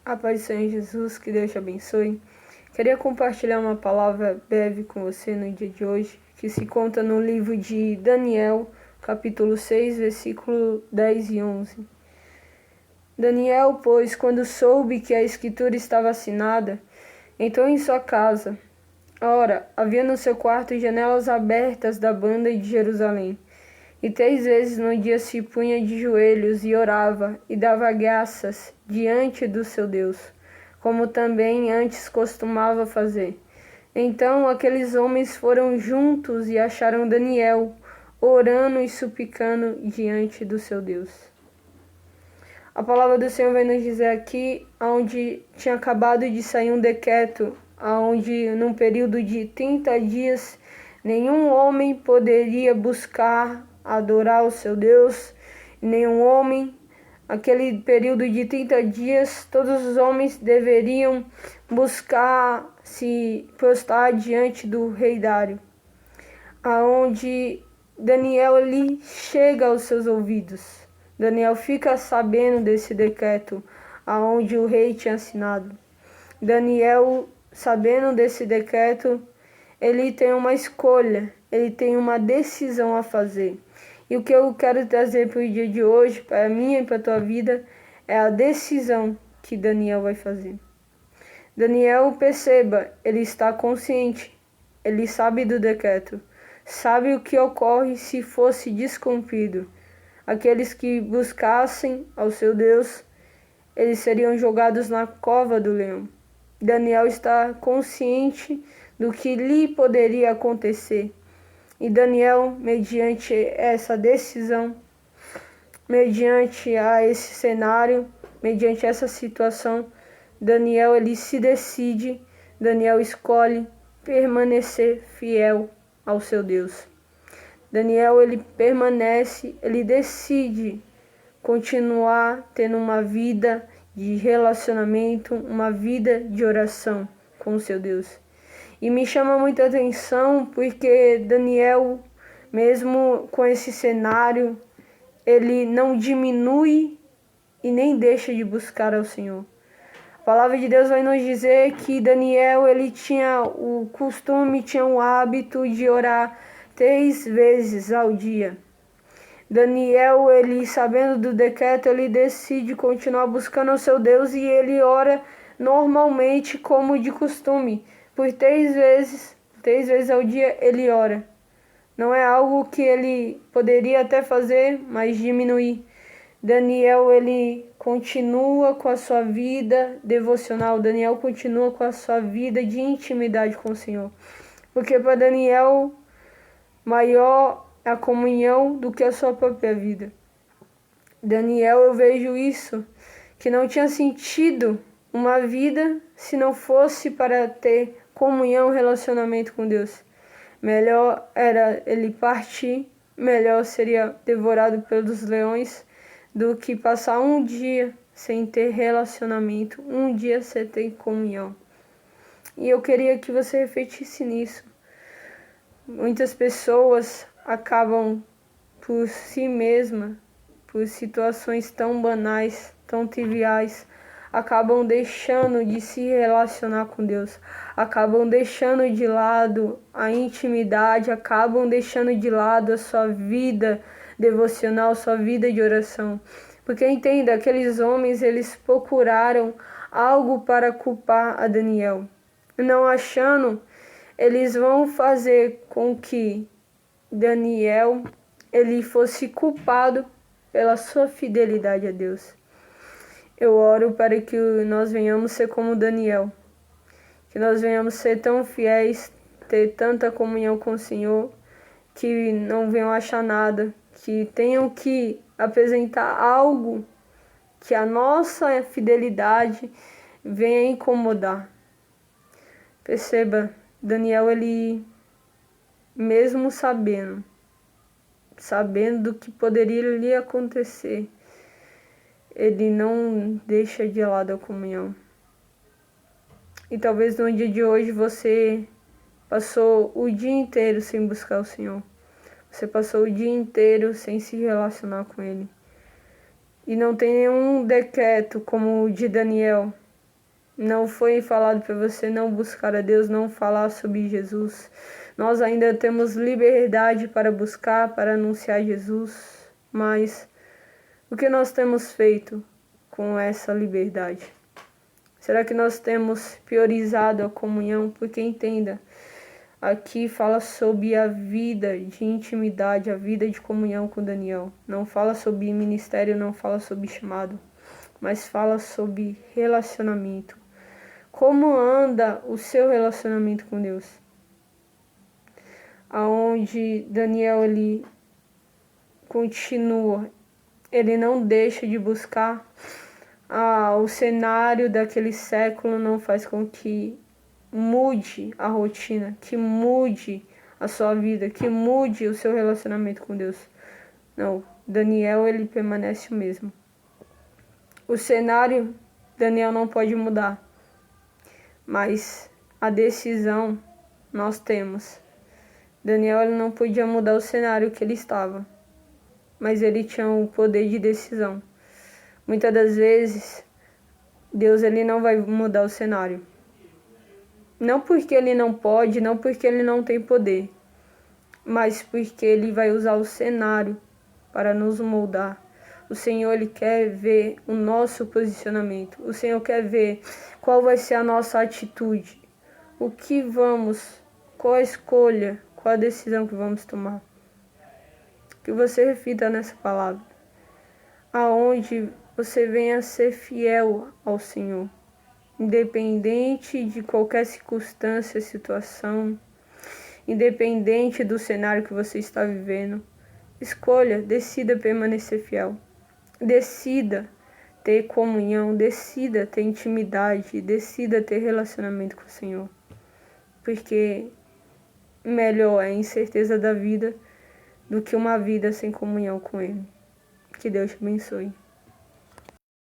A paz do Senhor Jesus, que Deus te abençoe. Queria compartilhar uma palavra breve com você no dia de hoje, que se conta no livro de Daniel, capítulo 6, versículo 10 e 11. Daniel, pois, quando soube que a escritura estava assinada, entrou em sua casa. Ora, havia no seu quarto janelas abertas da banda de Jerusalém. E 3 vezes no dia se punha de joelhos e orava, e dava graças diante do seu Deus, como também antes costumava fazer. Então aqueles homens foram juntos e acharam Daniel, orando e suplicando diante do seu Deus. A palavra do Senhor vai nos dizer aqui, onde tinha acabado de sair um decreto, onde num período de 30 dias, nenhum homem poderia buscar adorar o seu Deus, nenhum homem, aquele período de 30 dias, todos os homens deveriam buscar se prostrar diante do rei Dário, aonde Daniel ali chega aos seus ouvidos. Daniel fica sabendo desse decreto, aonde o rei tinha assinado. Daniel, sabendo desse decreto, ele tem uma escolha, ele tem uma decisão a fazer. E o que eu quero trazer para o dia de hoje, para mim e para a tua vida, é a decisão que Daniel vai fazer. Daniel, perceba, ele está consciente, ele sabe do decreto, sabe o que ocorre se fosse descumprido. Aqueles que buscassem ao seu Deus, eles seriam jogados na cova do leão. Daniel está consciente do que lhe poderia acontecer. E Daniel, mediante essa decisão, mediante a esse cenário, mediante essa situação, Daniel ele se decide, Daniel escolhe permanecer fiel ao seu Deus. Daniel ele permanece, ele decide continuar tendo uma vida de relacionamento, uma vida de oração com o seu Deus. E me chama muita atenção porque Daniel, mesmo com esse cenário, ele não diminui e nem deixa de buscar ao Senhor. A palavra de Deus vai nos dizer que Daniel ele tinha o costume, tinha o hábito de orar 3 vezes ao dia. Daniel, ele sabendo do decreto, ele decide continuar buscando o seu Deus e ele ora normalmente como de costume. Por 3 vezes ao dia ele ora. Não é algo que ele poderia até fazer, mas diminuir. Daniel, ele continua com a sua vida devocional. Daniel continua com a sua vida de intimidade com o Senhor. Porque para Daniel, maior é a comunhão do que a sua própria vida. Daniel, eu vejo isso, que não tinha sentido uma vida se não fosse para ter comunhão, relacionamento com Deus. Melhor era ele partir, melhor seria devorado pelos leões do que passar um dia sem ter relacionamento, um dia sem ter comunhão. E eu queria que você refletisse nisso. Muitas pessoas acabam por si mesmas, por situações tão banais, tão triviais, acabam deixando de se relacionar com Deus, acabam deixando de lado a intimidade, acabam deixando de lado a sua vida devocional, sua vida de oração. Porque entenda, aqueles homens, eles procuraram algo para culpar a Daniel. Não achando, eles vão fazer com que Daniel ele fosse culpado pela sua fidelidade a Deus. Eu oro para que nós venhamos ser como Daniel, que nós venhamos ser tão fiéis, ter tanta comunhão com o Senhor, que não venham achar nada, que tenham que apresentar algo que a nossa fidelidade venha incomodar. Perceba, Daniel, ele, mesmo sabendo do que poderia lhe acontecer, ele não deixa de lado a comunhão. E talvez no dia de hoje você passou o dia inteiro sem buscar o Senhor. Você passou o dia inteiro sem se relacionar com Ele. E não tem nenhum decreto como o de Daniel, Não foi falado para você não buscar a Deus, não falar sobre Jesus. Nós ainda temos liberdade para buscar, para anunciar Jesus, mas o que nós temos feito com essa liberdade? Será que nós temos priorizado a comunhão? Porque entenda, aqui fala sobre a vida de intimidade, a vida de comunhão com Daniel. Não fala sobre ministério, não fala sobre chamado, mas fala sobre relacionamento. Como anda o seu relacionamento com Deus? Aonde Daniel ele continua, ele não deixa de buscar. O cenário daquele século não faz com que mude a rotina, que mude a sua vida, que mude o seu relacionamento com Deus. Não, Daniel ele permanece o mesmo. O cenário, Daniel não pode mudar, mas a decisão nós temos. Daniel ele não podia mudar o cenário que ele estava, mas ele tinha o poder de decisão. Muitas das vezes, Deus ele não vai mudar o cenário. Não porque ele não pode, não porque ele não tem poder, mas porque ele vai usar o cenário para nos moldar. O Senhor ele quer ver o nosso posicionamento. O Senhor quer ver qual vai ser a nossa atitude. Qual a escolha, qual a decisão que vamos tomar. Que você reflita nessa palavra. Aonde você venha ser fiel ao Senhor. Independente de qualquer circunstância, situação. Independente do cenário que você está vivendo. Escolha, decida permanecer fiel. Decida ter comunhão, decida ter intimidade, decida ter relacionamento com o Senhor. Porque melhor é a incerteza da vida do que uma vida sem comunhão com Ele. Que Deus te abençoe.